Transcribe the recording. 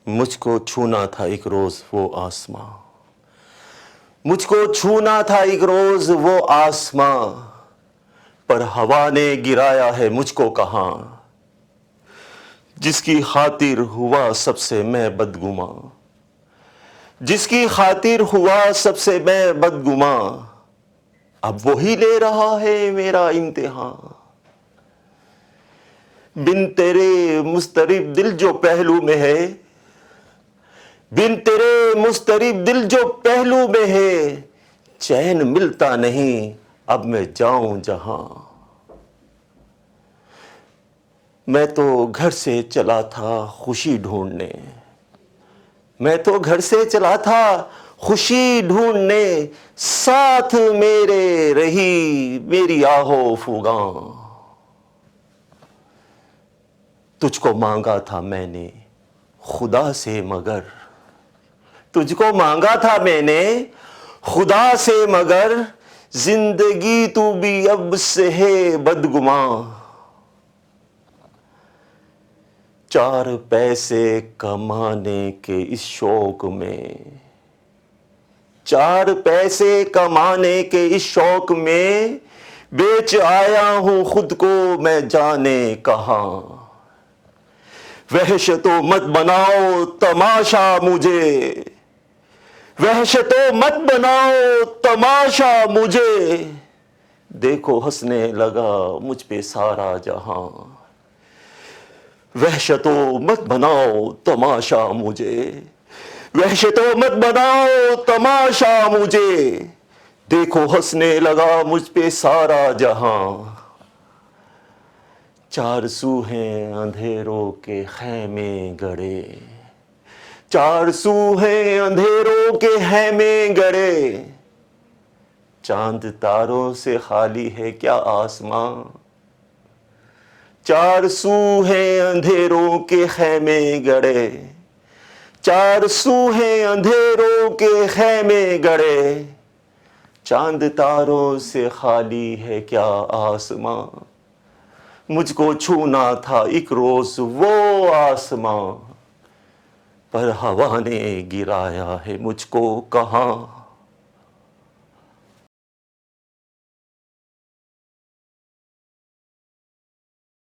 مجھ کو چھونا تھا ایک روز وہ آسماں، مجھ کو چھونا تھا ایک روز وہ آسماں، پر ہوا نے گرایا ہے مجھ کو کہاں، جس کی خاطر ہوا سب سے میں بدگماں، جس کی خاطر ہوا سب سے میں بدگماں، اب وہی لے رہا ہے میرا امتحان۔ بن تیرے مضطرب دل جو پہلو میں ہے، بن تیرے مضطرب دل جو پہلو میں ہے، چین ملتا نہیں اب میں جاؤں جہاں۔ میں تو گھر سے چلا تھا خوشی ڈھونڈنے، میں تو گھر سے چلا تھا خوشی ڈھونڈنے، ساتھ میرے رہی میری آہو فغاں۔ تجھ کو مانگا تھا میں نے خدا سے مگر، تجھ کو مانگا تھا میں نے خدا سے مگر، زندگی تو بھی اب سے ہے بدگماں۔ چار پیسے کمانے کے اس شوق میں، چار پیسے کمانے کے اس شوق میں، بیچ آیا ہوں خود کو میں جانے کہاں۔ وحشت و مت بناؤ تماشا مجھے، وحشت و مت بناؤ تماشا مجھے، دیکھو ہنسنے لگا مجھ پہ سارا جہاں۔ وحشت و مت بناؤ تماشا مجھے، وحشت و مت بناؤ تماشا مجھے، دیکھو ہنسنے لگا مجھ پہ سارا جہاں۔ چار سو ہیں اندھیروں کے خیمے گڑے، چار سو ہیں اندھیروں کے خیمے گڑے، چاند تاروں سے خالی ہے کیا آسماں۔ چار سو ہیں اندھیروں کے خیمے گڑے، چار سو ہیں اندھیروں کے خیمے گڑے، چاند تاروں سے خالی ہے کیا آسماں۔ مجھ کو چھونا تھا ایک روز وہ آسماں، پر ہوا نے گرایا ہے مجھ کو کہاں۔